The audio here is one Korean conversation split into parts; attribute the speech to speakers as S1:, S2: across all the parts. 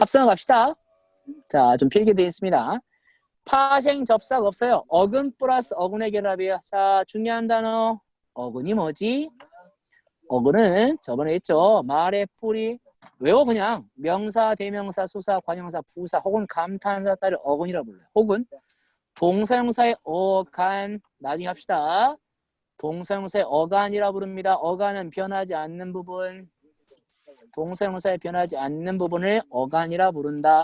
S1: 합성을 갑시다. 자, 좀 필기되어 있습니다. 파생 접사가 없어요. 어근 플러스 어근의 결합이에요. 자, 중요한 단어. 어근이 뭐지? 어근은 저번에 했죠. 말의 뿌리. 외워 그냥. 명사, 대명사, 수사, 관형사, 부사 혹은 감탄사 따를 어근이라고 불러요. 혹은 동사형사의 어간. 나중에 합시다. 동사형사의 어간이라 부릅니다. 어간은 변하지 않는 부분. 동사형사에 변하지 않는 부분을 어간이라 부른다.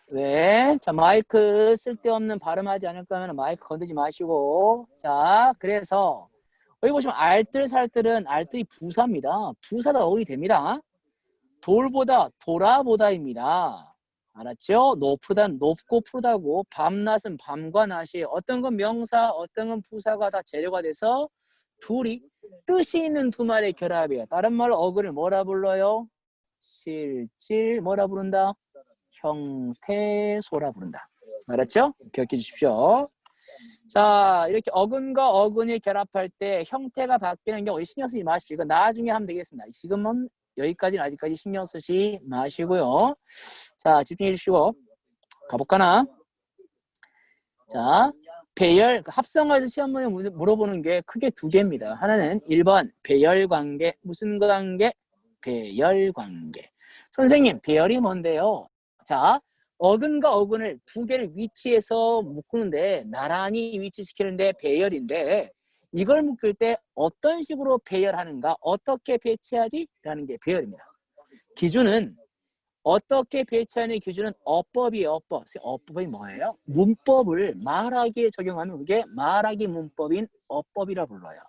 S1: 왜? 자, 마이크 쓸데없는 발음하지 않을 거면 마이크 건드지 마시고. 자, 그래서 여기 보시면 알뜰살뜰은 알뜰이 부사입니다. 부사도 어근이 됩니다. 돌보다 돌아보다입니다. 알았죠? 높으단 높고 푸르다고, 밤낮은 밤과 낮이, 어떤 건 명사, 어떤 건 부사가 다 재료가 돼서 둘이 뜻이 있는 두 말의 결합이에요. 다른 말로 어근을 뭐라 불러요? 실질 뭐라 부른다? 형태소라 부른다. 알았죠? 기억해 주십시오. 자, 이렇게 어근과 어근이 결합할 때 형태가 바뀌는 경우 신경 쓰지 마시고 이거 나중에 하면 되겠습니다. 지금은 여기까지는 아직까지 신경 쓰지 마시고요. 자, 집중해 주시고 가볼까나? 자, 배열, 합성화에서 시험 문제 물어보는 게 크게 두 개입니다. 하나는 1번 배열관계. 무슨 관계? 배열관계. 선생님, 배열이 뭔데요? 자, 어근과 어근을 두 개를 위치해서 묶는데 나란히 위치시키는데 배열인데 이걸 묶을 때 어떤 식으로 배열하는가? 어떻게 배치하지? 라는 게 배열입니다. 기준은 어떻게 배치하는 기준은 어법이에요. 어법. 어법이 뭐예요? 문법을 말하기에 적용하면 그게 말하기 문법인 어법이라 불러요.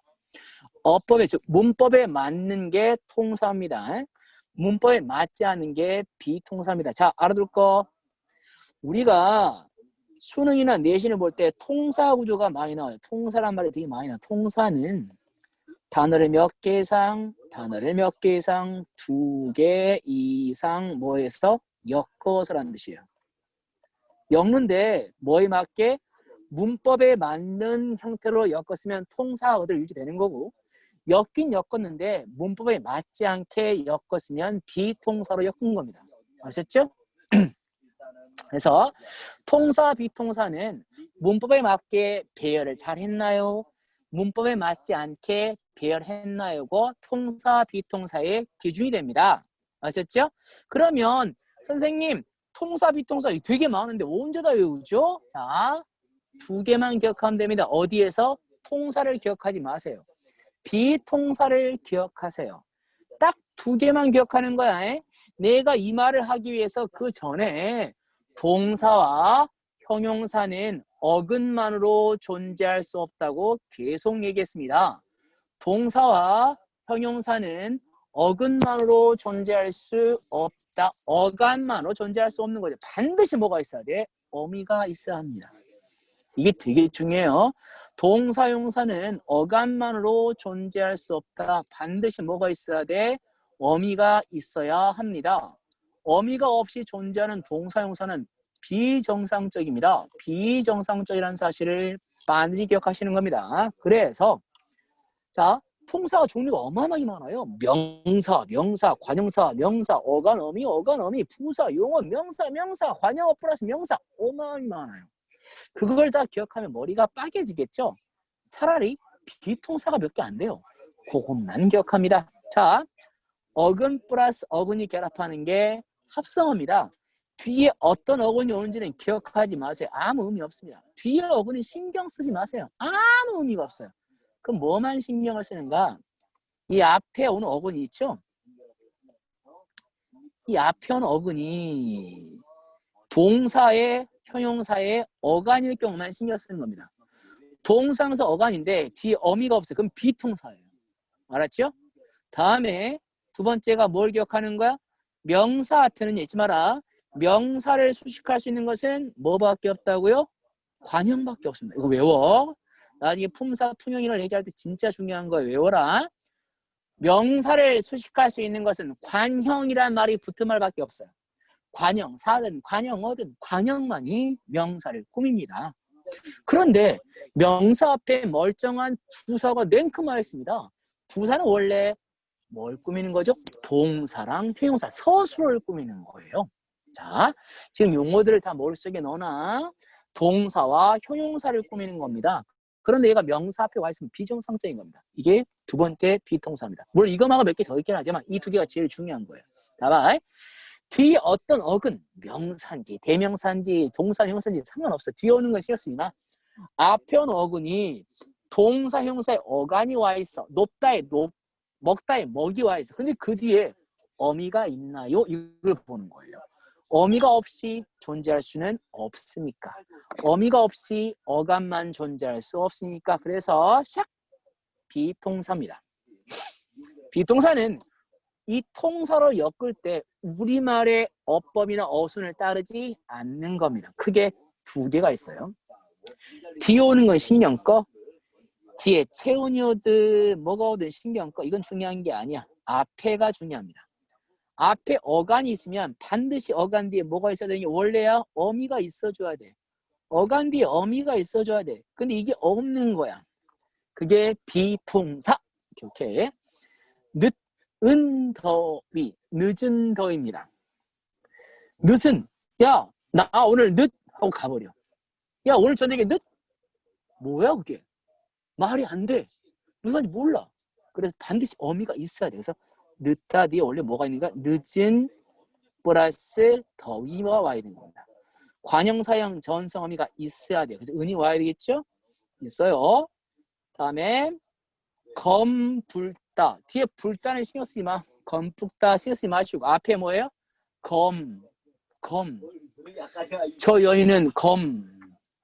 S1: 어법에, 즉 문법에 맞는 게 통사입니다. 문법에 맞지 않는 게 비통사입니다. 자, 알아둘 거. 우리가 수능이나 내신을 볼 때 통사 구조가 많이 나와요. 통사란 말이 되게 많이 나와요. 통사는 단어를 몇 개 이상, 단어를 몇 개 이상, 두 개 이상 뭐해서 엮어서라는 뜻이에요. 엮는데 뭐에 맞게? 문법에 맞는 형태로 엮었으면 통사어들 유지되는 거고 엮긴 엮었는데 문법에 맞지 않게 엮었으면 비통사로 엮은 겁니다. 아셨죠? 그래서 통사, 비통사는 문법에 맞게 배열을 잘 했나요? 문법에 맞지 않게 배열했나요고 통사, 비통사의 기준이 됩니다. 아셨죠? 그러면 선생님 통사, 비통사 되게 많은데 언제 다 외우죠? 자, 두 개만 기억하면 됩니다. 어디에서? 통사를 기억하지 마세요. 비통사를 기억하세요. 딱 두 개만 기억하는 거야. 내가 이 말을 하기 위해서 그 전에 동사와 형용사는 어근만으로 존재할 수 없다고 계속 얘기했습니다. 동사와 형용사는 어근만으로 존재할 수 없다. 어간만으로 존재할 수 없는 거죠. 반드시 뭐가 있어야 돼? 어미가 있어야 합니다. 이게 되게 중요해요. 동사, 형용사는 어간만으로 존재할 수 없다. 반드시 뭐가 있어야 돼? 어미가 있어야 합니다. 어미가 없이 존재하는 동사, 형용사는 비정상적입니다. 비정상적이라는 사실을 반드시 기억하시는 겁니다. 그래서 자, 통사가 종류가 어마어마하게 많아요. 명사, 명사, 관형사, 명사, 어간, 어미, 부사, 용어, 명사, 관형어 플러스 명사 어마어마하게 많아요. 그걸 다 기억하면 머리가 빠개지겠죠? 차라리 비통사가 몇 개 안 돼요. 그것만 기억합니다. 자, 어근 플러스 어근이 결합하는 게 합성어입니다. 뒤에 어떤 어근이 오는지는 기억하지 마세요. 아무 의미 없습니다. 뒤에 어근이 신경 쓰지 마세요. 아무 의미가 없어요. 그럼 뭐만 신경을 쓰는가? 이 앞에 오는 어근이 있죠? 이 앞에 오는 어근이 동사의 형용사의 어간일 경우만 신경 쓰는 겁니다. 동사에서 어간인데 뒤에 어미가 없어요. 그럼 비통사예요. 알았죠? 다음에 두 번째가 뭘 기억하는 거야? 명사 앞에는 잊지 마라. 명사를 수식할 수 있는 것은 뭐밖에 없다고요? 관형밖에 없습니다. 이거 외워. 나중에 품사, 통형이를 얘기할 때 진짜 중요한 거예요. 외워라. 명사를 수식할 수 있는 것은 관형이란 말이 붙은 말밖에 없어요. 관형, 사든 관형어든 관형만이 명사를 꾸밉니다. 그런데 명사 앞에 멀쩡한 부사가 냉큼 와 있습니다. 부사는 원래 뭘 꾸미는 거죠? 동사랑 형용사 서술어를 꾸미는 거예요. 자, 지금 용어들을 다 머릿속에 넣어놔. 동사와 형용사를 꾸미는 겁니다. 그런데 얘가 명사 앞에 와 있으면 비정상적인 겁니다. 이게 두 번째 비동사입니다. 물론 이거마가 몇 개 더 있긴 하지만 이 두 개가 제일 중요한 거예요. 봐봐. 뒤에 어떤 어근, 명사인지 대명사인지 동사 형용사인지 상관없어. 뒤에 오는 건 신경 쓰지 마. 앞에 오는 어근이 동사 형용사에 어간이 와 있어. 높다에 높, 먹다에 먹이 와 있어. 근데 그 뒤에 어미가 있나요? 이걸 보는 거예요. 어미가 없이 존재할 수는 없으니까. 어미가 없이 어간만 존재할 수 없으니까. 그래서 샥 비동사입니다. 비동사는 이 통사로 엮을 때 우리말의 어법이나 어순을 따르지 않는 겁니다. 크게 두 개가 있어요. 뒤에 오는 건 신경 꺼. 뒤에 체온이 오든 뭐가 오든 신경 꺼. 이건 중요한 게 아니야. 앞에가 중요합니다. 앞에 어간이 있으면 반드시 어간 뒤에 뭐가 있어야 되는 게 원래야 어미가 있어줘야 돼. 어간 뒤에 어미가 있어줘야 돼. 근데 이게 없는 거야. 그게 비동사. 이렇게 늦은 더위, 늦은 더위입니다. 늦은, 야, 나 오늘 늦 하고 가버려. 야, 오늘 저녁에 늦? 뭐야 그게? 말이 안 돼. 무슨 말인지 몰라. 그래서 반드시 어미가 있어야 돼. 그래서 늦다 뒤에 원래 뭐가 있는가? 늦은 플러스 더위가 와야 되는 겁니다. 관형사형 전성 어미가 있어야 돼. 그래서 은이 와야 되겠죠? 있어요. 다음에 검 불다. 뒤에 불다는 신경 쓰지 마. 검 붓다 신경 쓰지 마시고 앞에 뭐예요? 검. 저 여인은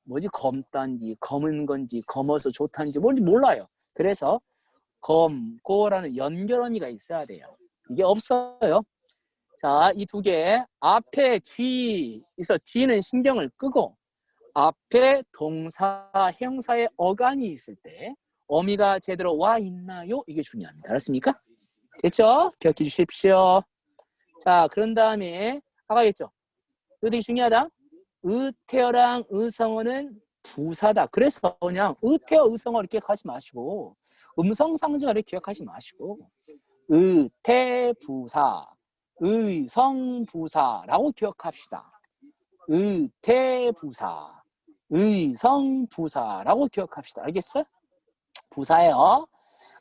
S1: 뭐지? 검단지, 검은 건지, 검어서 좋단지 뭔지 몰라요. 그래서 검고라는 연결어미가 있어야 돼요. 이게 없어요. 자, 이 두 개 앞에 뒤 있어. 뒤는 신경을 끄고 앞에 동사, 형사의 어간이 있을 때 어미가 제대로 와 있나요? 이게 중요합니다. 알았습니까? 됐죠? 기억해 주십시오. 자, 그런 다음에 아까 했죠? 이거 되게 중요하다. 의태어랑 의성어는 부사다. 그래서 그냥 의태어, 의성어 이렇게 기억하지 마시고 음성상징어를 기억하지 마시고 의태부사, 의성부사라고 기억합시다. 의태부사, 의성부사라고 기억합시다. 알겠어? 부사예요.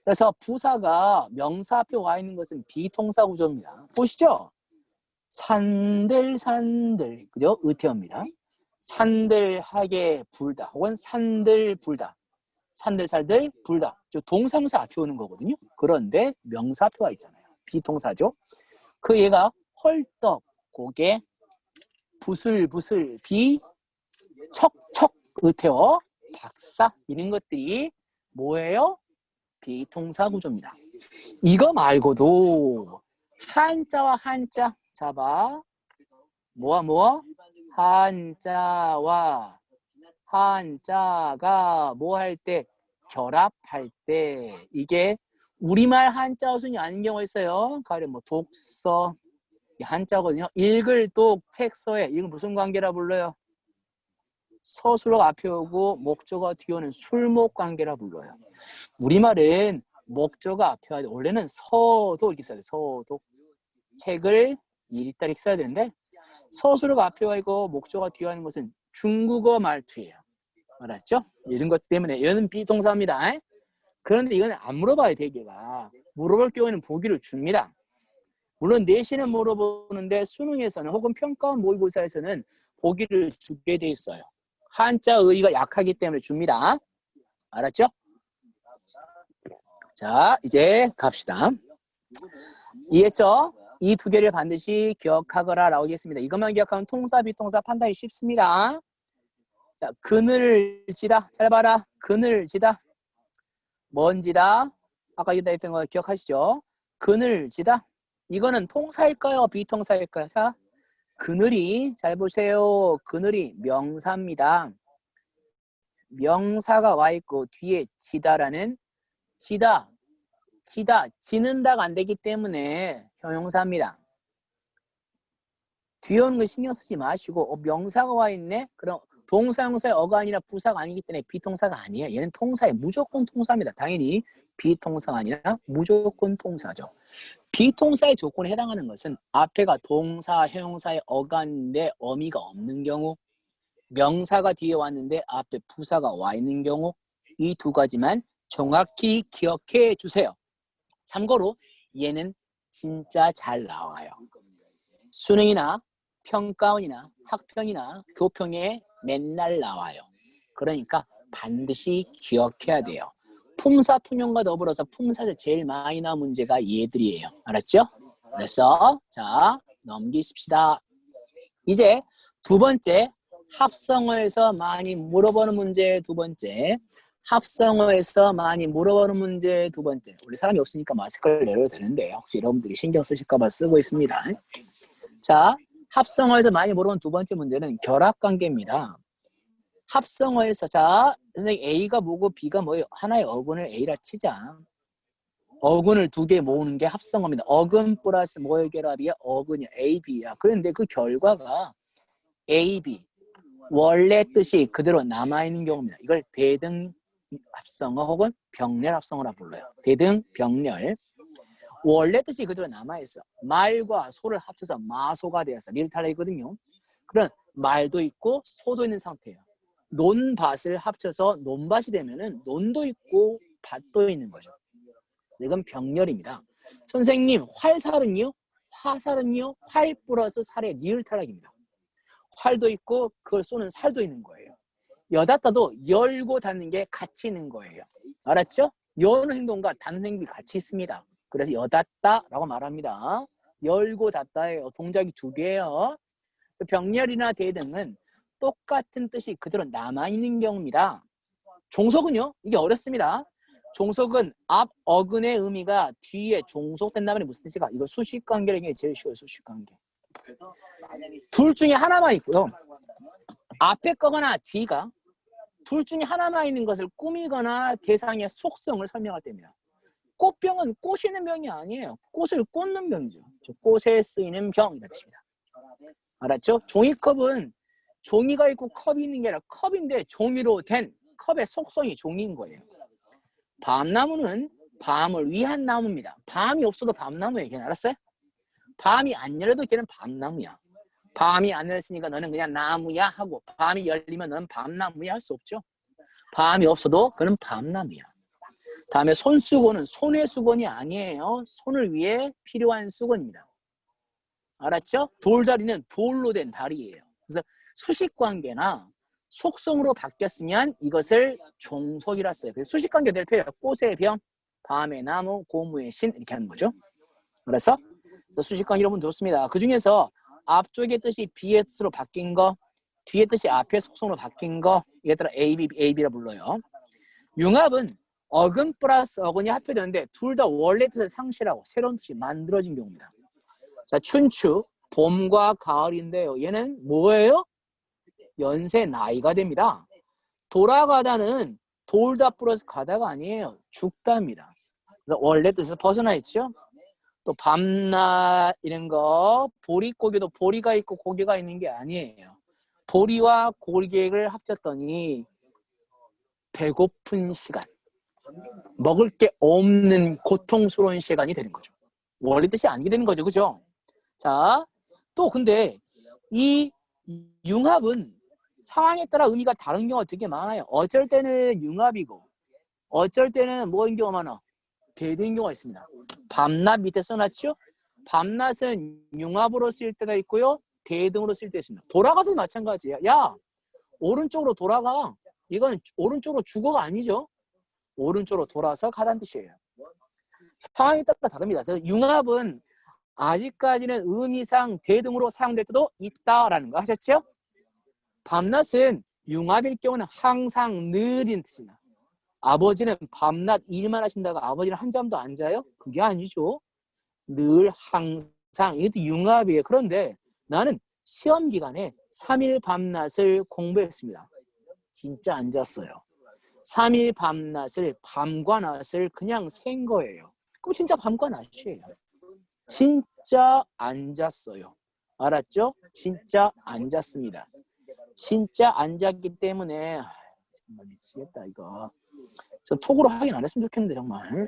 S1: 그래서 부사가 명사 앞에 와 있는 것은 비동사 구조입니다. 보시죠. 산들 그죠? 의태어입니다. 산들하게 불다 혹은 산들 불다. 산들 불다. 저 동사무사 앞에 오는 거거든요. 그런데 명사 앞에 와 있잖아요. 비동사죠. 그 얘가 헐떡 고개 부슬부슬 비 척척 의태어 박사 이런 것들이 뭐예요? 비동사 구조입니다. 이거 말고도 한자와 한자 잡아 뭐와 한자가 뭐 할 때 결합할 때 이게 우리말 한자 어순이 아닌 경우가 있어요. 가령 뭐 독서 한자거든요. 읽을 독 책서에 이건 무슨 관계라 불러요? 서술어가 앞에 오고 목적어가 뒤에 오는 술목 관계라 불러요. 우리말은 목적어가 앞에 와야 돼. 원래는 서도 이렇게 써야 돼. 서도 책을 일단 이렇게 써야 되는데 서술어가 앞에 와 있고 목적어가 뒤에 하는 것은 중국어 말투예요. 알았죠? 이런 것 때문에 얘는 비동사입니다. 그런데 이건 안 물어봐요. 대개가 물어볼 경우에는 보기를 줍니다. 물론 내신은 물어보는데 수능에서는 혹은 평가 모의고사에서는 보기를 주게 돼 있어요. 한자 의의가 약하기 때문에 줍니다. 알았죠? 자, 이제 갑시다. 이해했죠? 이 두 개를 반드시 기억하거라 나오겠습니다. 이것만 기억하면 통사, 비통사 판단이 쉽습니다. 자, 그늘지다. 잘 봐라. 그늘지다. 먼지다. 아까 이다 했던 거 기억하시죠? 그늘지다. 이거는 통사일까요? 비통사일까요? 자, 그늘이 잘 보세요. 그늘이 명사입니다. 명사가 와 있고 뒤에 지다라는 지다, 지는다가 안 되기 때문에 형용사입니다. 뒤에 오는 거 신경 쓰지 마시고 명사가 와 있네? 그럼 동사, 형사의 어간이나 부사가 아니기 때문에 비통사가 아니에요. 얘는 통사에 무조건 통사입니다. 당연히 비통사가 아니라 무조건 통사죠. 비동사의 조건에 해당하는 것은 앞에가 동사, 형용사의 어간인데 어미가 없는 경우, 명사가 뒤에 왔는데 앞에 부사가 와 있는 경우, 이 두 가지만 정확히 기억해 주세요. 참고로 얘는 진짜 잘 나와요. 수능이나 평가원이나 학평이나 교평에 맨날 나와요. 그러니까 반드시 기억해야 돼요. 품사 통용과 더불어서 품사에서 제일 많이 나온 문제가 얘들이에요. 알았죠? 그래서 자 넘기십시다. 이제 두 번째 합성어에서 많이 물어보는 문제 두 번째. 합성어에서 많이 물어보는 문제 두 번째. 우리 사람이 없으니까 마스크를 내려도 되는데 혹시 여러분들이 신경 쓰실까 봐 쓰고 있습니다. 자, 합성어에서 많이 물어보는 두 번째 문제는 결합관계입니다. 합성어에서 자, 선생님 A가 뭐고 B가 뭐예요? 하나의 어근을 A라 치자. 어근을 두 개 모으는 게 합성어입니다. 어근 플러스 뭐의 결합이야? 어근이 A, B야. 그런데 그 결과가 A, B 원래 뜻이 그대로 남아있는 경우입니다. 이걸 대등 합성어 혹은 병렬 합성어라 불러요. 대등 병렬. 원래 뜻이 그대로 남아있어. 말과 소를 합쳐서 마소가 되어서 밀탈이거든요. 그런 말도 있고 소도 있는 상태예요. 논밭을 합쳐서 논밭이 되면은 논도 있고 밭도 있는 거죠. 이건 병렬입니다. 선생님 활살은요? 화살은요? 활 플러스 살의 리을 탈락입니다. 활도 있고 그걸 쏘는 살도 있는 거예요. 여닫다도 열고 닫는 게 같이 있는 거예요. 알았죠? 여는 행동과 닫는 행동이 같이 있습니다. 그래서 여닫다라고 말합니다. 열고 닫다예요. 동작이 두 개예요. 병렬이나 대등은 똑같은 뜻이 그대로 남아있는 경우입니다. 종속은요? 이게 어렵습니다. 종속은 앞 어근의 의미가 뒤에 종속된다면 무슨 뜻이가? 이거 수식관계라는 게 제일 쉬워요. 수식관계. 둘 중에 하나만 있고요. 앞에 거거나 뒤가 둘 중에 하나만 있는 것을 꾸미거나 대상의 속성을 설명할 때입니다. 꽃병은 꼬시는 병이 아니에요. 꽃을 꽂는 병이죠. 꽃에 쓰이는 병이라는 뜻입니다. 알았죠? 종이컵은 종이가 있고 컵이 있는 게 아니라 컵인데 종이로 된 컵의 속성이 종이인 거예요. 밤나무는 밤을 위한 나무입니다. 밤이 없어도 밤나무예요. 걔는 알았어요? 밤이 안 열려도 걔는 밤나무야. 밤이 안 열렸으니까 너는 그냥 나무야 하고 밤이 열리면 너는 밤나무야 할 수 없죠. 밤이 없어도 그는 밤나무야. 다음에 손수건은 손의 수건이 아니에요. 손을 위해 필요한 수건입니다. 알았죠? 돌다리는 돌로 된 다리예요. 그래서 수식관계나 속성으로 바뀌었으면 이것을 종속이라 써요. 그래서 수식관계 될 필요 꽃의 병, 밤의 나무, 고무의 신 이렇게 하는 거죠. 그래서 수식관계 여러분 좋습니다. 그 중에서 앞쪽의 뜻이 B의 뜻으로 바뀐 거, 뒤의 뜻이 앞의 속성으로 바뀐 거, 얘들아 AB라 불러요. 융합은 어근 플러스 어근이 합해졌는데 둘 다 원래 뜻을 상실하고 새로운 뜻이 만들어진 경우입니다. 자, 춘추, 봄과 가을인데요. 얘는 뭐예요? 연세 나이가 됩니다. 돌아가다는 돌다 플러스 가다가 아니에요. 죽다입니다. 그래서 원래 뜻에서 벗어나 있죠. 또 밤낮 이런 거 보리고기도 보리가 있고 고기가 있는 게 아니에요. 보리와 고기를 합쳤더니 배고픈 시간, 먹을 게 없는 고통스러운 시간이 되는 거죠. 원래 뜻이 아니게 되는 거죠. 그죠? 자, 또 근데 이 융합은 상황에 따라 의미가 다른 경우가 되게 많아요. 어쩔 때는 융합이고 어쩔 때는 뭐인 경우가 많아? 대등인 경우가 있습니다. 밤낮 밑에 써놨죠? 밤낮은 융합으로 쓰일 때가 있고요. 대등으로 쓰일 때 있습니다. 돌아가도 마찬가지야. 야, 오른쪽으로 돌아가. 이건 오른쪽으로 죽어가 아니죠. 오른쪽으로 돌아서 가다는 뜻이에요. 상황에 따라 다릅니다. 그래서 융합은 아직까지는 의미상 대등으로 사용될 때도 있다라는 거 하셨죠? 밤낮은 융합일 경우는 항상 늘인 뜻입니다. 아버지는 밤낮 일만 하신다고 아버지는 한 잠도 안 자요? 그게 아니죠. 늘 항상 이것도 융합이에요. 그런데 나는 시험 기간에 3일 밤낮을 공부했습니다. 진짜 안 잤어요. 3일 밤낮을 밤과 낮을 그냥 센 거예요. 그럼 진짜 밤과 낮이에요. 진짜 안 잤어요. 알았죠? 진짜 안 잤습니다. 진짜 안 잤기 때문에 정말 미치겠다 이거. 저 톡으로 확인 안 했으면 좋겠는데 정말.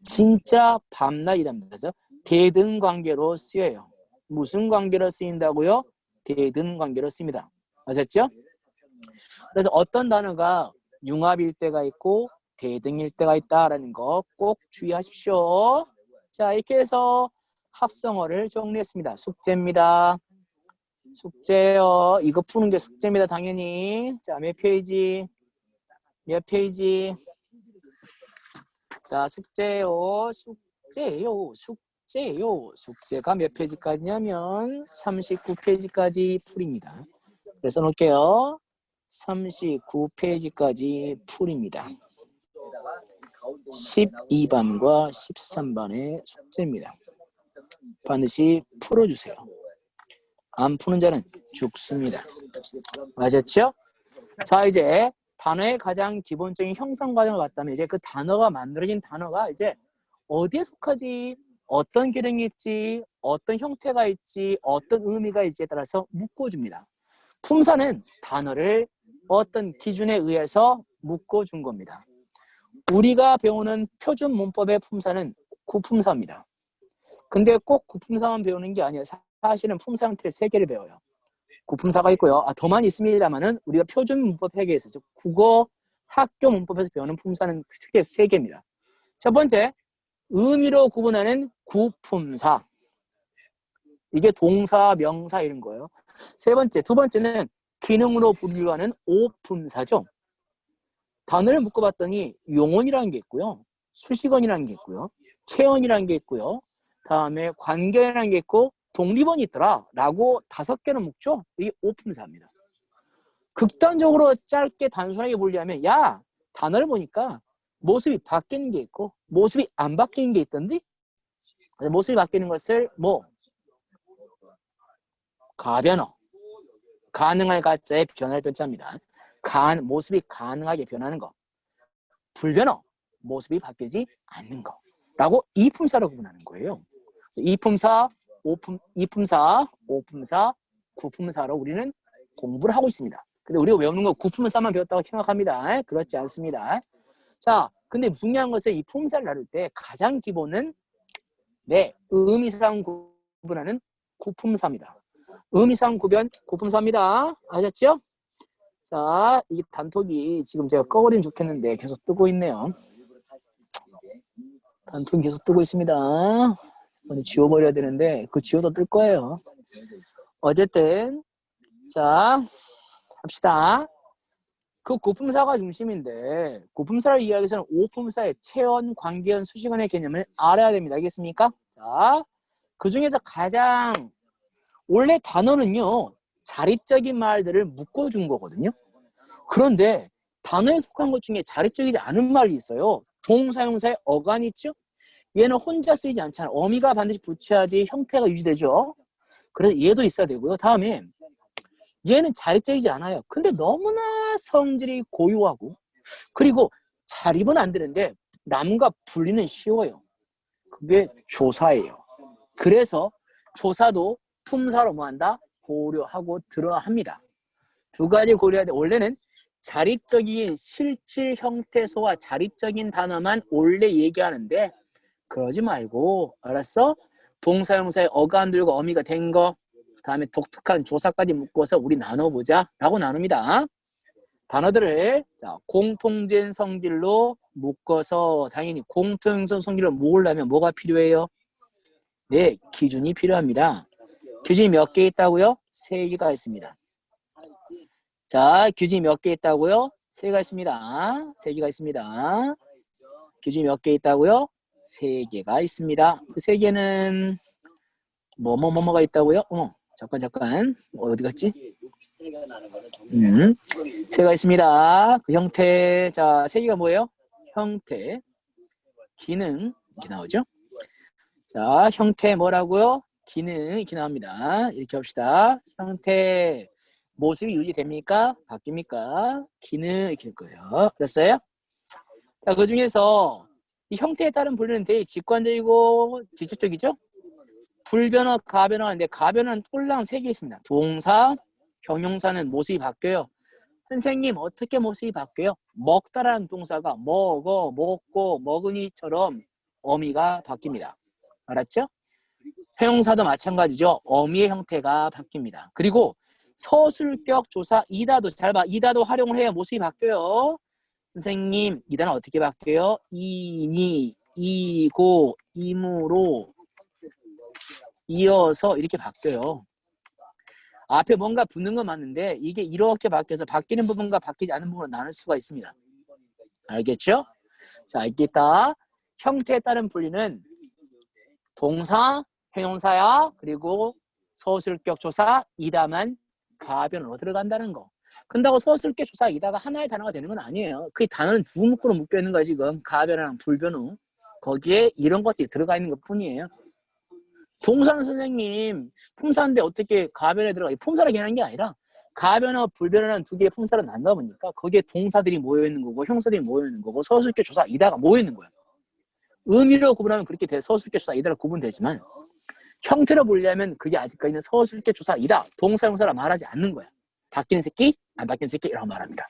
S1: 진짜 밤낮이랍니다. 대등관계로 쓰여요. 무슨 관계로 쓰인다고요? 대등관계로 씁니다. 아셨죠? 그래서 어떤 단어가 융합일 때가 있고 대등일 때가 있다라는 거 꼭 주의하십시오. 자, 이렇게 해서 합성어를 정리했습니다. 숙제입니다. 숙제요. 이거 푸는 게 숙제입니다. 당연히. 자, 몇 페이지? 몇 페이지? 자, 숙제요. 숙제요. 숙제요. 숙제가 몇 페이지까지냐면 39페이지까지 풀입니다. 그래서 놓을게요. 39페이지까지 풀입니다. 12번과 13번의 숙제입니다. 반드시 풀어주세요. 안 푸는 자는 죽습니다. 아셨죠? 자, 이제 단어의 가장 기본적인 형성 과정을 봤다면 이제 그 단어가 만들어진 단어가 이제 어디에 속하지, 어떤 기능이 있지, 어떤 형태가 있지, 어떤 의미가 있지에 따라서 묶어줍니다. 품사는 단어를 어떤 기준에 의해서 묶어준 겁니다. 우리가 배우는 표준 문법의 품사는 구품사입니다. 근데 꼭 구품사만 배우는 게 아니에요. 사실은 품사 형태를 3개를 배워요. 구품사가 있고요. 더 많이 있습니다만은 우리가 표준 문법 회계에서 즉 국어 학교 문법에서 배우는 품사는 크게 3개입니다. 첫 번째, 의미로 구분하는 구품사. 이게 동사, 명사 이런 거예요. 두 번째는 기능으로 분류하는 오품사죠. 단어를 묶어봤더니 용언이라는 게 있고요. 수식언이라는 게 있고요. 체언이라는 게 있고요. 다음에 관계라는 게 있고 독립언이 있더라 라고 5개는 묶죠. 이게 오품사입니다. 극단적으로 짧게 단순하게 분리하면 야, 단어를 보니까 모습이 바뀌는 게 있고 모습이 안 바뀌는 게 있던데 모습이 바뀌는 것을 가변어, 가능할 가짜에 변할 변자입니다. 모습이 가능하게 변하는 거. 불변어, 모습이 바뀌지 않는 거 라고 이품사로 구분하는 거예요. 이품사, 오품사, 구품사로 우리는 공부를 하고 있습니다. 근데 우리가 외우는 거 구품사만 배웠다고 생각합니다. 그렇지 않습니다. 자, 근데 중요한 것은 이 품사를 나눌 때 가장 기본은 의미상 구분하는 구품사입니다. 의미상 구분, 구품사입니다. 아셨죠? 자, 이 단톡이 지금 제가 꺼버리면 좋겠는데 계속 뜨고 있네요. 단톡이 계속 뜨고 있습니다. 지워버려야 되는데 그 지워도 뜰 거예요. 어쨌든 자, 합시다. 그 구품사가 중심인데 구품사를 이해하기 위해서는 오품사의 체언, 관계언, 수식언의 개념을 알아야 됩니다. 알겠습니까? 자, 그 중에서 가장 원래 단어는요 자립적인 말들을 묶어준 거거든요. 그런데 단어에 속한 것 중에 자립적이지 않은 말이 있어요. 동사용사의 어간이 있죠. 얘는 혼자 쓰이지 않잖아요. 어미가 반드시 붙여야지 형태가 유지되죠. 그래서 얘도 있어야 되고요. 다음에 얘는 자립적이지 않아요. 근데 너무나 성질이 고요하고 그리고 자립은 안 되는데 남과 분리는 쉬워요. 그게 조사예요. 그래서 조사도 품사로 뭐한다? 고려하고 들어야 합니다. 2가지 고려해야 돼. 원래는 자립적인 실질 형태소와 자립적인 단어만 원래 얘기하는데 그러지 말고 알았어? 동사형사의 어간 들고 어미가 된 거 다음에 독특한 조사까지 묶어서 우리 나눠보자 라고 나눕니다. 단어들을 공통된 성질로 묶어서 당연히 공통된 성질로 모으려면 뭐가 필요해요? 네, 기준이 필요합니다. 기준이 몇 개 있다고요? 3개가 있습니다. 자, 기준이 몇 개 있다고요? 3개가 있습니다. 3개가 있습니다. 기준이 몇 개 있다고요? 3개가 있습니다. 그 3개는 뭐가 있다고요? 잠깐. 어디 갔지? 3개가 있습니다. 그 형태, 자, 3개가 뭐예요? 형태, 기능, 이렇게 나오죠? 자, 형태 뭐라고요? 기능, 이렇게 나옵니다. 이렇게 합시다. 형태, 모습이 유지됩니까? 바뀝니까? 기능, 이렇게 될 거예요. 됐어요? 자, 그 중에서 이 형태에 따른 분류는 되게 직관적이고 직접적이죠? 불변어, 가변어인데 가변어는 꼴랑 3개 있습니다. 동사, 형용사는 모습이 바뀌어요. 선생님 어떻게 모습이 바뀌어요? 먹다라는 동사가 먹어, 먹고, 먹으니처럼 어미가 바뀝니다. 알았죠? 형용사도 마찬가지죠. 어미의 형태가 바뀝니다. 그리고 서술격 조사 이다도 잘 봐. 이다도 활용을 해야 모습이 바뀌어요. 선생님, 이다는 어떻게 바뀌어요? 이니, 이고, 이무로 이어서 이렇게 바뀌어요. 앞에 뭔가 붙는 건 맞는데 이게 이렇게 바뀌어서 바뀌는 부분과 바뀌지 않는 부분을 나눌 수가 있습니다. 알겠죠? 자, 알겠다. 형태에 따른 분리는 동사, 형용사야, 그리고 서술격 조사, 이다만 가변으로 들어간다는 거. 근다고 서술격 조사, 이다가 하나의 단어가 되는 건 아니에요. 그 단어는 두 묶으로 묶여 있는 거야 지금. 가변이랑 불변우. 거기에 이런 것들이 들어가 있는 것 뿐이에요. 동사는 선생님, 품사인데 어떻게 가변에 들어가? 품사라고 하는 게 아니라 가변어, 불변어라는 두 개의 품사로 나누다 보니까 거기에 동사들이 모여 있는 거고 형사들이 모여 있는 거고 서술격 조사, 이다가 모여 있는 거야. 의미로 구분하면 그렇게 돼. 서술격 조사, 이다로 구분되지만 형태로 보려면 그게 아직까지는 서술격 조사, 이다. 동사, 형사라 말하지 않는 거야. 바뀌는 새끼, 안 바뀌는 새끼 이라고 말합니다.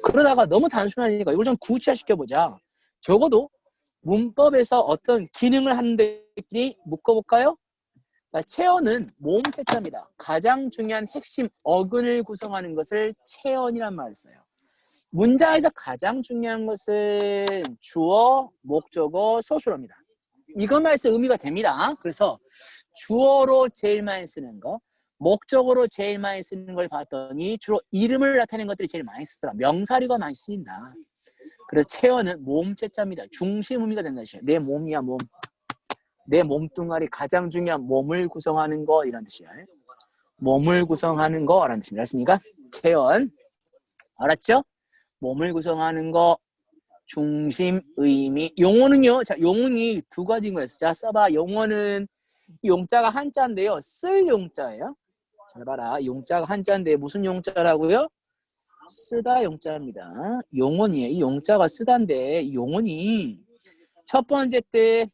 S1: 그러다가 너무 단순하니까 이걸 좀 구체화시켜보자. 적어도 문법에서 어떤 기능을 하는 데끼리 묶어볼까요? 자, 체언은 모음체자입니다. 가장 중요한 핵심 어근을 구성하는 것을 체언이란 말을 써요. 문자에서 가장 중요한 것은 주어, 목적어, 서술어입니다. 이것만 해서 의미가 됩니다. 그래서 주어로 제일 많이 쓰는 거, 목적어로 제일 많이 쓰는 걸 봤더니 주로 이름을 나타내는 것들이 제일 많이 쓰더라. 명사류가 많이 쓰인다. 그래서 체언은 모음체자입니다. 중심 의미가 된다는 뜻이에요. 내 몸이야, 몸. 내 몸뚱아리 가장 중요한 몸을 구성하는 거 이런 뜻이야. 몸을 구성하는 거라는 뜻입니다. 알았습니까? 체언. 알았죠? 몸을 구성하는 거, 중심, 의미. 용어는요. 자, 용어는 두 가지인 거였어. 자, 써봐. 용어는 용자가 한자인데요. 쓸 용자예요. 잘 봐라. 용자가 한자인데 무슨 용자라고요? 쓰다 용자입니다. 용언이에요. 이 용자가 쓰다인데 이 용언이 첫 번째 때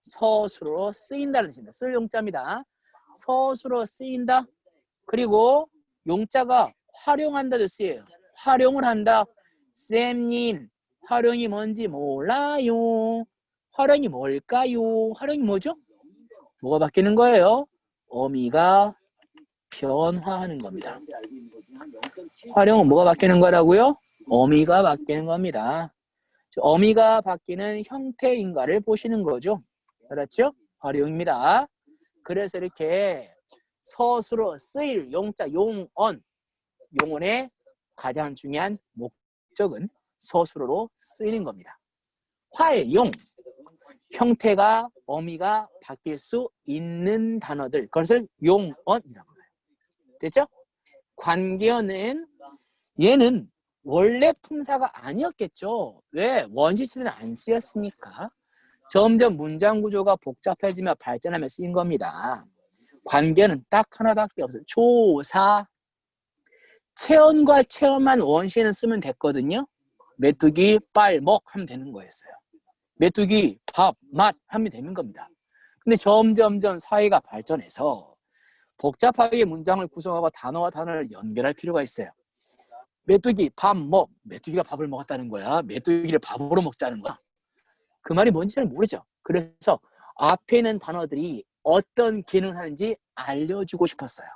S1: 서술로 쓰인다는 뜻입니다. 쓸 용자입니다. 서술로 쓰인다. 그리고 용자가 활용한다 뜻이에요. 활용을 한다. 쌤님, 활용이 뭔지 몰라요. 활용이 뭘까요? 활용이 뭐죠? 뭐가 바뀌는 거예요? 어미가 변화하는 겁니다. 활용은 뭐가 바뀌는 거라고요? 어미가 바뀌는 겁니다. 어미가 바뀌는 형태인가를 보시는 거죠. 그렇죠? 활용입니다. 그래서 이렇게 서술로 쓰일 용자, 용언. 용언의 가장 중요한 목적은 서술어로 쓰이는 겁니다. 활용. 형태가 어미가 바뀔 수 있는 단어들. 그것을 용언이라고 해요. 됐죠? 관계어는 얘는 원래 품사가 아니었겠죠. 왜? 원시시대는 안 쓰였으니까. 점점 문장 구조가 복잡해지며 발전하며 쓰인 겁니다. 관계는 딱 하나밖에 없어요. 조사. 체언과 체언만 원시에는 쓰면 됐거든요. 메뚜기, 빨, 먹 하면 되는 거였어요. 메뚜기, 밥, 맛 하면 되는 겁니다. 근데 점점점 사회가 발전해서 복잡하게 문장을 구성하고 단어와 단어를 연결할 필요가 있어요. 메뚜기, 밥, 먹. 메뚜기가 밥을 먹었다는 거야. 메뚜기를 밥으로 먹자는 거야. 그 말이 뭔지 잘 모르죠. 그래서 앞에 있는 단어들이 어떤 기능을 하는지 알려주고 싶었어요.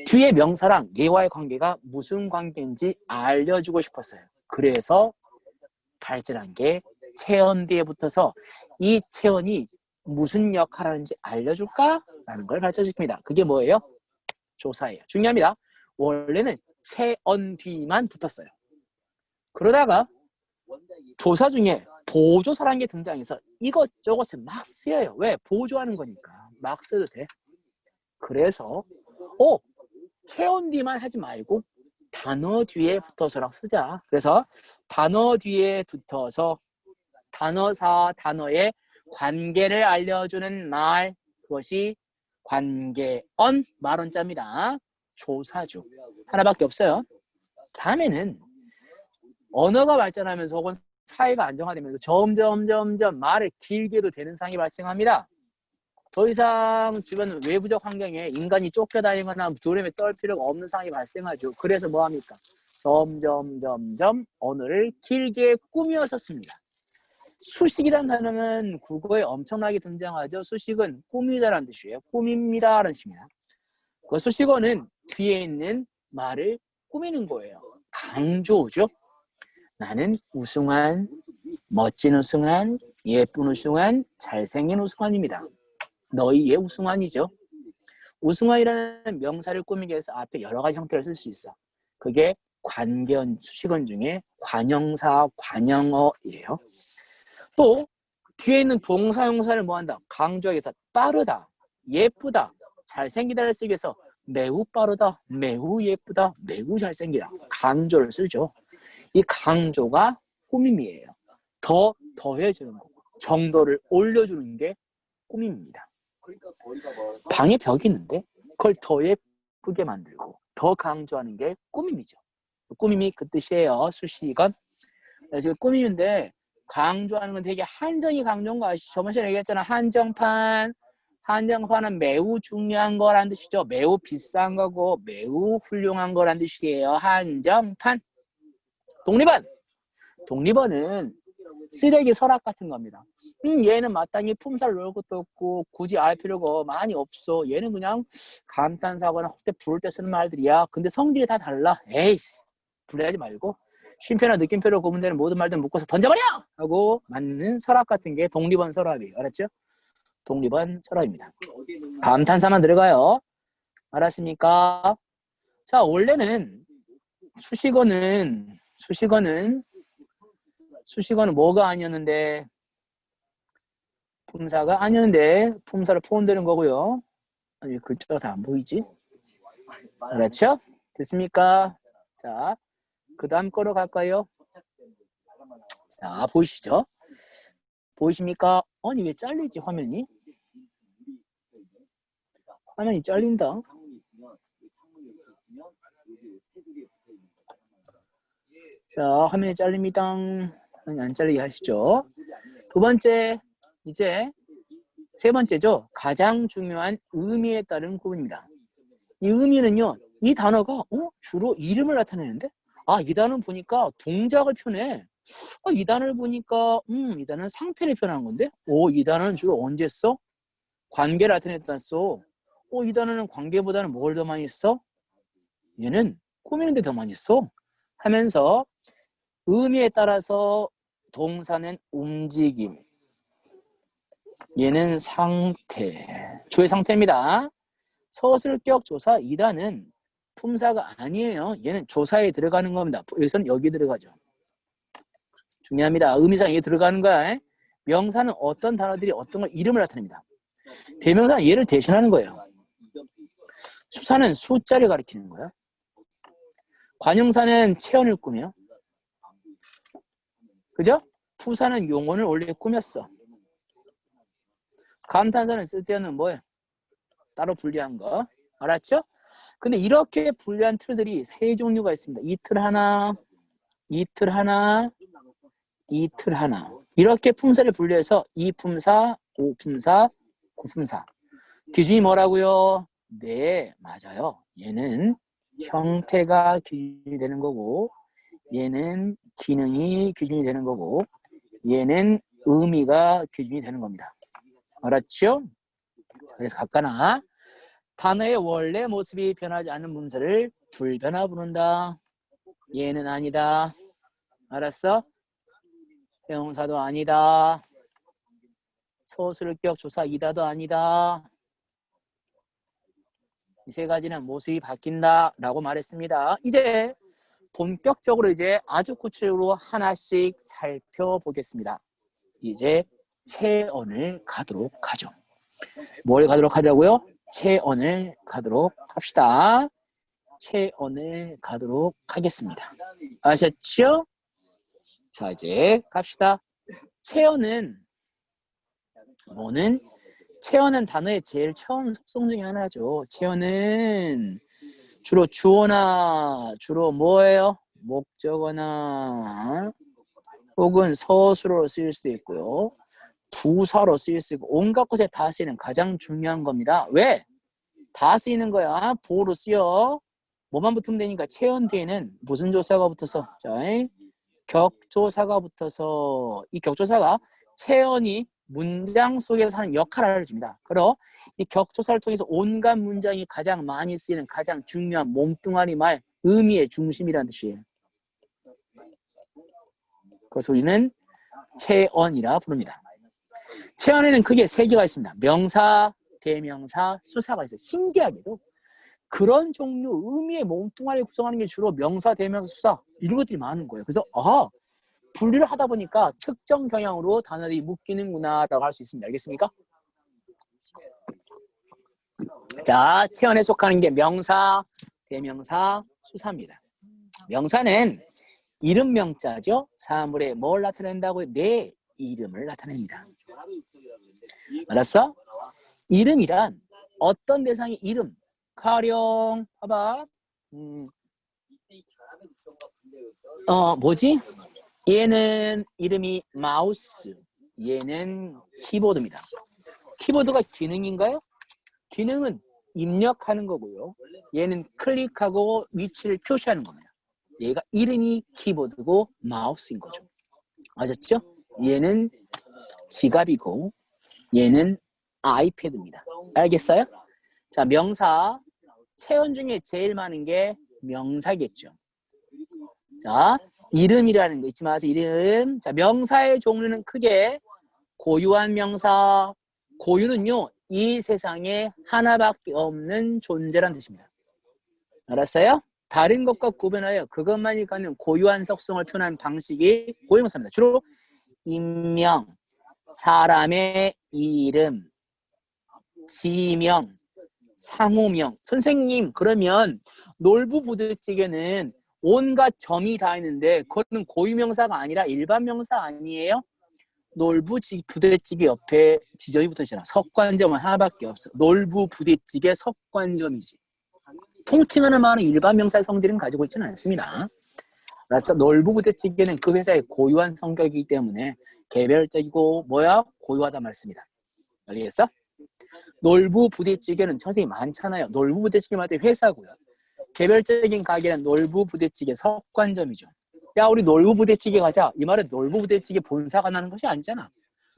S1: 뒤에 명사랑 얘와의 관계가 무슨 관계인지 알려주고 싶었어요. 그래서 발전한 게 체언 뒤에 붙어서 이 체언이 무슨 역할을 하는지 알려줄까? 라는 걸 가르쳐줍니다. 그게 뭐예요? 조사예요. 중요합니다. 원래는 체언 뒤만 붙었어요. 그러다가 조사 중에 보조사라는 게 등장해서 이것저것을 막 쓰여요. 왜? 보조하는 거니까. 막 써도 돼. 그래서 체언 뒤만 하지 말고 단어 뒤에 붙어서라고 쓰자. 그래서 단어 뒤에 붙어서 단어사 단어의 관계를 알려주는 말, 그것이 관계언 말언자입니다. 조사주. 하나밖에 없어요. 다음에는 언어가 발전하면서 혹은 사회가 안정화되면서 점점 말을 길게 해도 되는 상황이 발생합니다. 더 이상 주변 외부적 환경에 인간이 쫓겨다니거나 두려움에 떨 필요가 없는 상황이 발생하죠. 그래서 뭐합니까? 점점 언어를 길게 꾸며서 씁니다. 수식이라는 단어는 국어에 엄청나게 등장하죠. 수식은 꾸미다라는 뜻이에요. 꾸밉니다라는 뜻입니다. 그 수식어는 뒤에 있는 말을 꾸미는 거예요. 강조죠. 나는 우승한, 멋진 우승한, 예쁜 우승한, 잘생긴 우승한입니다. 너희의 우승한이죠. 우승한이라는 명사를 꾸미기 위해서 앞에 여러 가지 형태를 쓸 수 있어. 그게 관계어 수식어 중에 관형사, 관형어예요. 또 뒤에 있는 동사, 형사를 뭐한다? 강조하기 위해서 빠르다, 예쁘다, 잘생기다를 쓰기 위해서 매우 빠르다, 매우 예쁘다, 매우 잘생기다 강조를 쓰죠. 이 강조가 꾸밈이에요. 더해주는 거고 정도를 올려주는 게 꾸밈입니다. 방에 벽이 있는데 그걸 더 예쁘게 만들고 더 강조하는 게 꾸밈이죠. 꾸밈이 그 뜻이에요. 수식은. 지금 꾸밈인데 강조하는 건 되게 한정이 강조인 거 아시죠? 저번 시간에 얘기했잖아. 한정판은 매우 중요한 거란 뜻이죠. 매우 비싼 거고 매우 훌륭한 거란 뜻이에요. 한정판. 독립어는 쓰레기 서랍 같은 겁니다. 얘는 마땅히 품사를 넣을 것도 없고 굳이 알 필요가 많이 없어. 얘는 그냥 감탄사거나 혹대 부를 때 쓰는 말들이야. 근데 성질이 다 달라. 에이씨, 불리하지 말고 쉼표나 느낌표로 구분되는 모든 말들 묶어서 던져버려! 하고 맞는 서랍 같은 게 독립원 서랍이에요. 알았죠? 독립원 서랍입니다. 감탄사만 들어가요. 알았습니까? 자, 원래는 수식어는 뭐가 아니었는데 품사가 아니었는데 품사를 포함되는 거고요. 아니, 글자가 다 안 보이지? 알았죠? 됐습니까? 자, 그 다음 거로 갈까요? 자, 보이시죠? 보이십니까? 아니, 왜 잘리지, 화면이? 화면이 잘린다. 자, 화면이 잘립니다. 화면이 안 잘리게 하시죠. 두 번째, 이제 세 번째죠. 가장 중요한 의미에 따른 구분입니다. 이 의미는요, 이 단어가 주로 이름을 나타내는데, 이 단어는 보니까 동작을 표현해. 이 단어를 보니까 이 단어는 상태를 표현하는 건데, 이 단어는 주로 언제 써? 관계를 나타냈다 써. 이 단어는 관계보다는 뭘 더 많이 써? 얘는 꾸미는데 더 많이 써. 하면서 의미에 따라서 동사는 움직임, 얘는 상태, 주의 상태입니다. 서술격 조사 2단은 품사가 아니에요. 얘는 조사에 들어가는 겁니다. 여기서는 여기 들어가죠. 중요합니다. 의미상 여기 들어가는 거야. 명사는 어떤 단어들이 어떤 걸 이름을 나타냅니다. 대명사는 얘를 대신하는 거예요. 수사는 숫자를 가리키는 거야. 관형사는 체언을 꾸며. 그죠? 부사는 용언을 원래 꾸몄어. 감탄사는 쓸데없는 뭐예요? 따로 분리한 거. 알았죠? 근데 이렇게 분리한 틀들이 세 종류가 있습니다. 이틀 하나, 이틀 하나, 이틀 하나. 이렇게 품사를 분리해서 2품사, 5품사, 9품사. 기준이 뭐라고요? 네, 맞아요. 얘는 형태가 기준이 되는 거고, 얘는 기능이 기준이 되는 거고, 얘는 의미가 기준이 되는 겁니다. 알았죠? 그래서 각각나 단어의 원래 모습이 변하지 않는 문서를 불변화 부른다. 얘는 아니다. 알았어? 형용사도 아니다. 서술격 조사 이다도 아니다. 이 세 가지는 모습이 바뀐다 라고 말했습니다. 이제 본격적으로 이제 아주 구체적으로 하나씩 살펴보겠습니다. 이제 체언을 가도록 하죠. 뭘 가도록 하자고요? 체언을 가도록 합시다. 체언을 가도록 하겠습니다. 아셨죠? 자, 이제 갑시다. 체언은 뭐는? 체언은 단어의 제일 처음 속성 중에 하나죠. 체언은 주로 주어나 주로 뭐예요? 목적어나 혹은 서술어로 쓰일 수도 있고요. 부사로 쓰일 수 있고 온갖 것에 다 쓰이는 가장 중요한 겁니다. 왜? 다 쓰이는 거야. 보호로 쓰여. 뭐만 붙으면 되니까 체언 뒤에는 무슨 조사가 붙어서 자, 격조사가 붙어서 이 격조사가 채언이 문장 속에서 하는 역할을 알려줍니다. 그리고 이 격조사를 통해서 온갖 문장이 가장 많이 쓰이는 가장 중요한 몸뚱아리 말 의미의 중심이라는 뜻이에요. 그래서 우리는 채언이라 부릅니다. 채언에는 크게 세 개가 있습니다. 명사, 대명사, 수사가 있어요. 신기하게도 그런 종류 의미의 몸뚱아리를 구성하는 게 주로 명사, 대명사, 수사 이런 것들이 많은 거예요. 그래서 분리를 하다 보니까 특정 경향으로 단어들이 묶이는구나 라고 할 수 있습니다. 알겠습니까? 자, 채언에 속하는 게 명사, 대명사, 수사입니다. 명사는 이름 명자죠. 사물에 뭘 나타낸다고요? 내 이름을 나타냅니다. 알았어? 이름이란 어떤 대상의 이름. 가령 봐봐. 뭐지? 얘는 이름이 마우스, 얘는 키보드입니다. 키보드가 기능인가요? 기능은 입력하는 거고요. 얘는 클릭하고 위치를 표시하는 겁니다. 얘가 이름이 키보드고 마우스인 거죠. 아셨죠? 얘는 지갑이고 얘는 아이패드입니다. 알겠어요? 자, 명사. 채언 중에 제일 많은 게 명사겠죠. 자, 이름이라는 거 잊지 마세요. 이름. 자, 명사의 종류는 크게 고유한 명사. 고유는요, 이 세상에 하나밖에 없는 존재란 뜻입니다. 알았어요? 다른 것과 구분하여 그것만이 갖는 고유한 속성을 표현하는 방식이 고유명사입니다. 주로 인명, 사람의 이름, 지명, 상호명. 선생님, 그러면 놀부부대찌개는 온갖 점이 다 있는데 그거는 고유명사가 아니라 일반 명사 아니에요? 놀부부대찌개 옆에 지점이 붙어있잖아. 석관점은 하나밖에 없어. 놀부부대찌개 석관점이지. 통칭하는 말은 일반 명사의 성질은 가지고 있지는 않습니다. 그래서 놀부부대찌개는 그 회사의 고유한 성격이기 때문에 개별적이고 고유하다 말씀이다. 알겠어? 놀부부대찌개는 선생님 많잖아요. 놀부부대찌개 말때 회사고요. 개별적인 가게는 놀부부대찌개 석관점이죠. 야, 우리 놀부부대찌개 가자. 이 말은 놀부부대찌개 본사가 나는 것이 아니잖아.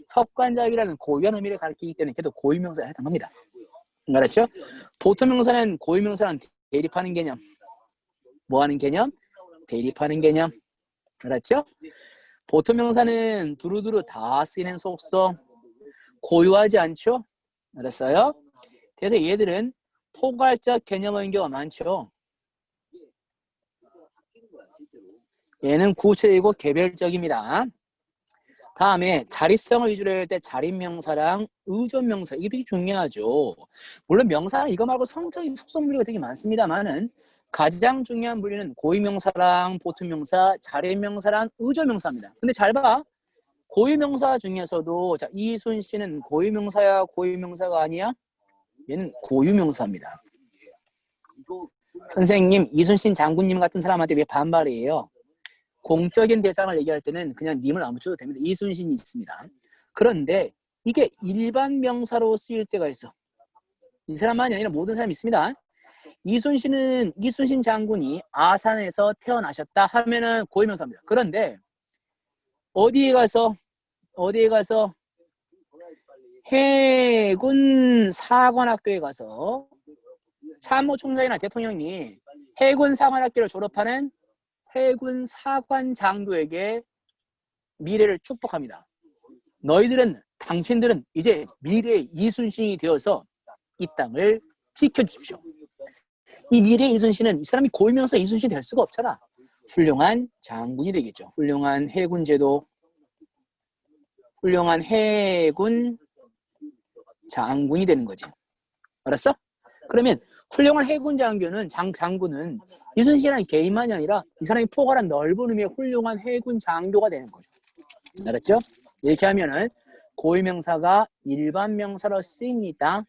S1: 석관점이라는 고유한 의미를 가리키기 때문에 걔도 고유명사에 해당합니다. 알았죠? 보통명사는 고유명사랑 대립하는 개념. 뭐 하는 개념? 대립하는 개념. 알았죠? 보통명사는 두루두루 다 쓰이는 속성. 고유하지 않죠? 알았어요? 그래서 얘들은 포괄적 개념인 경우가 많죠. 얘는 구체적이고 개별적입니다. 다음에 자립성을 위주로 할 때 자립명사랑 의존명사 이게 되게 중요하죠. 물론 명사는 이거 말고 성적인 속성 분류가 되게 많습니다만은 가장 중요한 분류는 고유명사랑 보통명사, 자립명사랑 의존명사입니다. 근데 잘 봐. 고유명사 중에서도 자, 이순신은 고유명사야 고유명사가 아니야? 얘는 고유명사입니다. 선생님, 이순신 장군님 같은 사람한테 왜 반발이에요? 공적인 대상을 얘기할 때는 그냥 님을 안 붙여도 됩니다. 이순신이 있습니다. 그런데 이게 일반 명사로 쓰일 때가 있어. 이 사람만이 아니라 모든 사람이 있습니다. 이순신 장군이 아산에서 태어나셨다 하면은 고유명사입니다. 그런데 어디에 가서 해군 사관학교에 가서 참모총장이나 대통령이 해군 사관학교를 졸업하는 해군 사관 장교에게 미래를 축복합니다. 당신들은 이제 미래의 이순신이 되어서 이 땅을 지켜주십시오. 이 미래의 이순신은 이 사람이 고유명사 이순신이 될 수가 없잖아. 훌륭한 장군이 되겠죠. 훌륭한 해군 제도, 훌륭한 해군 장군이 되는 거지. 알았어? 그러면 훌륭한 해군 장군은 이순신이라는 개인만이 아니라 이 사람이 포괄한 넓은 의미의 훌륭한 해군 장교가 되는 거죠. 알았죠? 이렇게 하면은 고유명사가 일반 명사로 쓰입니다.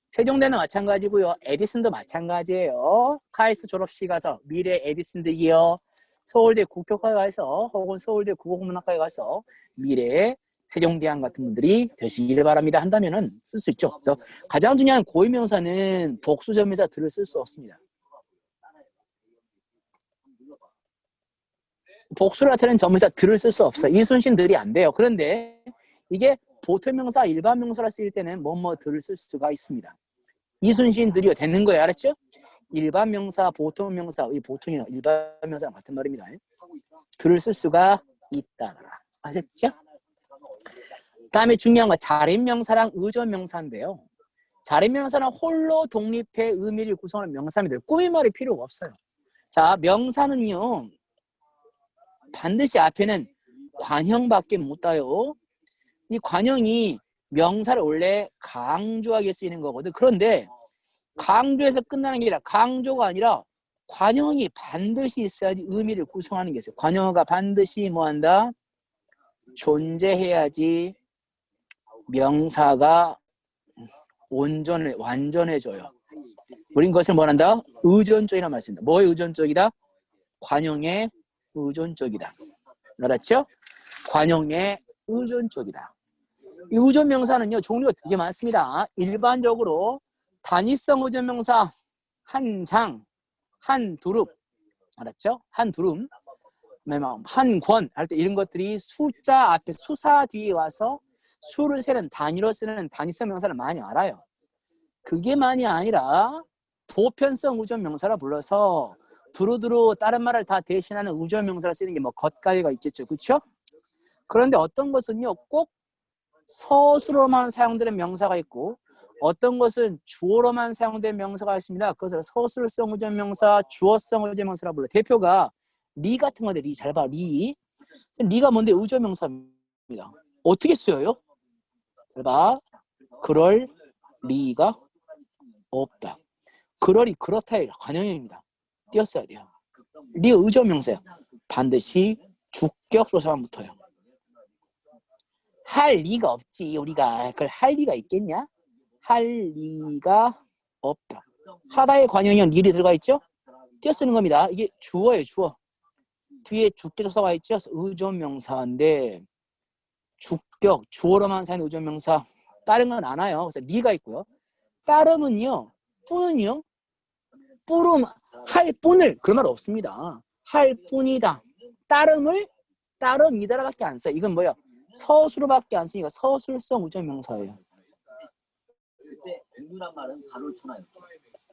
S1: 세종대는 마찬가지고요. 에디슨도 마찬가지예요. 카이스트 졸업식 가서 미래 에디슨 되기요. 서울대 국교과에 가서 혹은 서울대 국어국문학과에 가서 미래 세종대왕 같은 분들이 되시기를 바랍니다 한다면은 쓸 수 있죠. 그래서 가장 중요한 고유명사는 복수점에서 들을 쓸 수 없습니다. 복수를 나타내는 전문사 들을 쓸 수 없어. 이순신 들이 안 돼요. 그런데 이게 보통명사, 일반명사를 쓸 때는 뭐뭐 들을 쓸 수가 있습니다. 이순신 들이 되는 거예요. 알았죠? 일반명사, 보통명사, 이 보통이나 일반명사랑 같은 말입니다. 들을 쓸 수가 있다. 아셨죠? 다음에 중요한 건 자립명사랑 의존명사인데요. 자립명사는 홀로 독립해 의미를 구성하는 명사입니다. 꾸미말이 필요가 없어요. 자, 명사는요. 반드시 앞에는 관형밖에 못 따요. 이 관형이 명사를 원래 강조하게 쓰이는 거거든. 그런데 강조해서 끝나는 게 아니라 강조가 아니라 관형이 반드시 있어야지 의미를 구성하는 게 있어요. 관형어가 반드시 뭐한다? 존재해야지 명사가 완전해져요. 우린 그것을 뭐한다? 의존적이라는 말씀입니다. 뭐의 의존적이다? 관형의 의존적이다. 알았죠? 관형의 의존적이다. 이 의존명사는요, 종류가 되게 많습니다. 일반적으로 단위성 의존명사, 한 장, 한 두릅, 알았죠? 한 두름, 한 권 할 때 이런 것들이 숫자 앞에 수사 뒤에 와서 수를 세는 단위로 쓰는 단위성 명사를 많이 알아요. 그게 많이 아니라 보편성 의존명사라 불러서 두루두루 다른 말을 다 대신하는 의존명사를 쓰는 게 뭐 겉가리가 있겠죠. 그렇죠? 그런데 어떤 것은요, 꼭 서술로만 사용되는 명사가 있고 어떤 것은 주어로만 사용되는 명사가 있습니다. 그것을 서술성 의존명사, 주어성 의존명사라 불러요. 대표가 리 같은 건데, 리 잘 봐. 리가 뭔데? 의존명사입니다. 어떻게 쓰여요? 잘 봐. 그럴 리가 없다. 그럴이 그렇다의 관형입니다. 띄었어야 돼요. 리 의존명사야. 반드시 주격조사만 붙어요. 할 리가 없지. 우리가 그걸 할 리가 있겠냐? 할 리가 없다. 하다의 관형형 리를 들어가 있죠? 띄어쓰는 겁니다. 이게 주어예요. 주어. 뒤에 주격조사가 있죠? 의존명사인데 주격, 주어로만 사는 의존명사. 다른 건 안 와요. 그래서 리가 있고요. 따름은요. 뿐은요. 뿌름, 할 뿐을 그런 말 없습니다. 할 뿐이다. 따름이다라밖에 안 써요. 이건 뭐야? 서술로밖에 안 쓰니까 서술성 의존명사예요.
S2: 그때 공부란 말은 가로를 쳐놔요.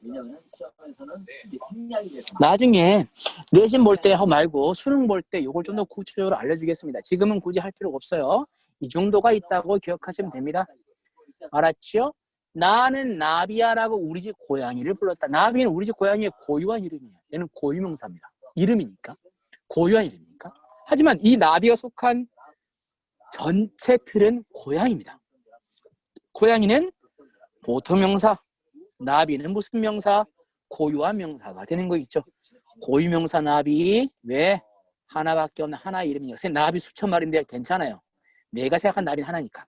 S2: 왜냐하면 시험에서는 이게 생략이 돼서
S1: 나중에 내신 볼 때 말고 수능 볼 때 이걸 좀 더 구체적으로 알려주겠습니다. 지금은 굳이 할 필요가 없어요. 이 정도가 있다고 기억하시면 됩니다. 알았죠? 나는 나비야라고 우리 집 고양이를 불렀다. 나비는 우리 집 고양이의 고유한 이름이에요. 얘는 고유명사입니다. 이름이니까. 고유한 이름이니까. 하지만 이 나비가 속한 전체 틀은 고양이입니다. 고양이는 보통명사, 나비는 무슨 명사? 고유한 명사가 되는 거 있죠. 고유명사 나비, 왜? 하나밖에 없는 하나의 이름이니까. 나비 수천 마리인데 괜찮아요. 내가 생각한 나비는 하나니까.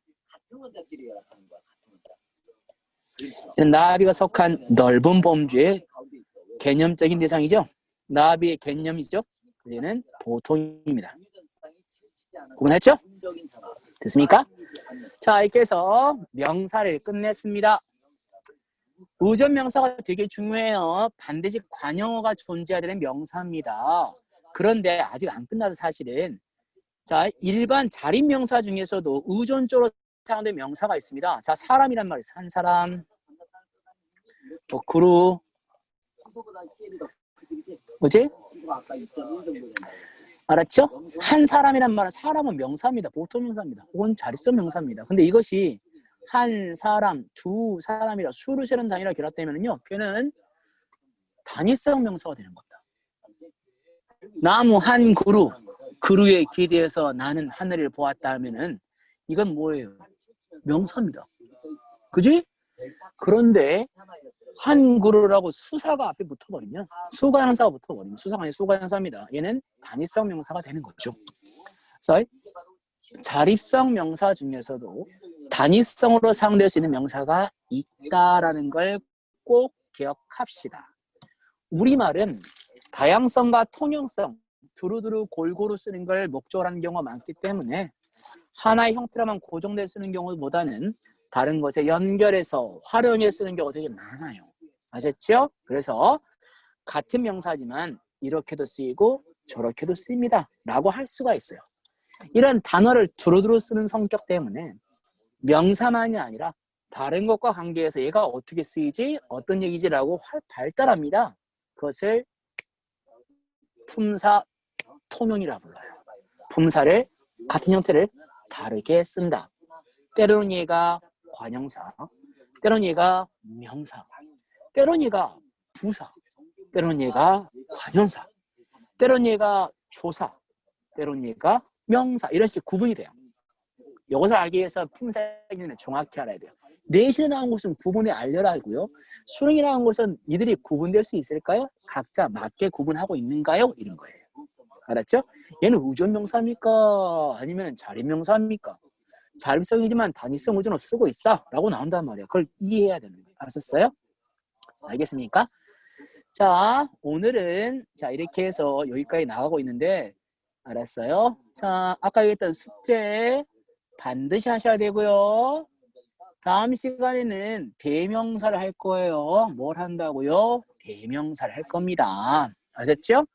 S1: 나비가 속한 넓은 범주의 개념적인 대상이죠. 나비의 개념이죠. 얘는 보통입니다. 구분했죠? 됐습니까? 자, 이렇게 해서 명사를 끝냈습니다. 의존명사가 되게 중요해요. 반드시 관형어가 존재해야 되는 명사입니다. 그런데 아직 안 끝나서 사실은 자, 일반 자립명사 중에서도 의존적으로 사용된 명사가 있습니다. 자, 사람이란 말이 있어요. 한 사람, 또 그루, 뭐지? 알았죠? 한 사람이란 말은 사람은 명사입니다. 보통 명사입니다. 혹은 자립성 명사입니다. 근데 이것이 한 사람, 두 사람이라 수를 세는 단위라 결합되면요, 걔는 단위성 명사가 되는 겁니다. 나무 한 그루, 그루에 기대어서 나는 하늘을 보았다 하면은 이건 뭐예요? 명사입니다. 그지? 그런데 한 그루라고 수사가 앞에 붙어버리면 수가 형사가 붙어버리면 수사가 아니라 수가 형사입니다. 얘는 단위성 명사가 되는 거죠. 그래서 자립성 명사 중에서도 단위성으로 사용될 수 있는 명사가 있다라는 걸 꼭 기억합시다. 우리말은 다양성과 통용성 두루두루 골고루 쓰는 걸 목적으로 하는 경우가 많기 때문에 하나의 형태로만 고정돼 쓰는 경우보다는 다른 것에 연결해서 활용해 쓰는 경우가 되게 많아요. 아셨죠? 그래서 같은 명사지만 이렇게도 쓰이고 저렇게도 씁니다 라고 할 수가 있어요. 이런 단어를 두루두루 쓰는 성격 때문에 명사만이 아니라 다른 것과 관계해서 얘가 어떻게 쓰이지? 어떤 얘기지라고 발달합니다. 그것을 품사 통용이라 불러요. 품사를 같은 형태를 다르게 쓴다. 때로는 얘가 관형사, 때로는 얘가 명사, 때로는 얘가 부사, 때로는 얘가 관형사, 때로는 얘가 조사, 때로는 얘가 명사, 이런 식의 구분이 돼요. 이것을 알기 위해서 품사의 개념을 정확히 알아야 돼요. 내신에 나온 것은 구분해 알려라고요. 수능에 나온 것은 이들이 구분될 수 있을까요? 각자 맞게 구분하고 있는가요? 이런 거예요. 알았죠? 얘는 의존명사입니까? 아니면 자립명사입니까? 자립성이지만 단위성 의존을 쓰고 있어 라고 나온단 말이에요. 그걸 이해해야 되는 거예요. 알았었어요? 알겠습니까? 자, 오늘은 자 이렇게 해서 여기까지 나가고 있는데 알았어요? 자, 아까 얘기했던 숙제 반드시 하셔야 되고요. 다음 시간에는 대명사를 할 거예요. 뭘 한다고요? 대명사를 할 겁니다. 아셨죠?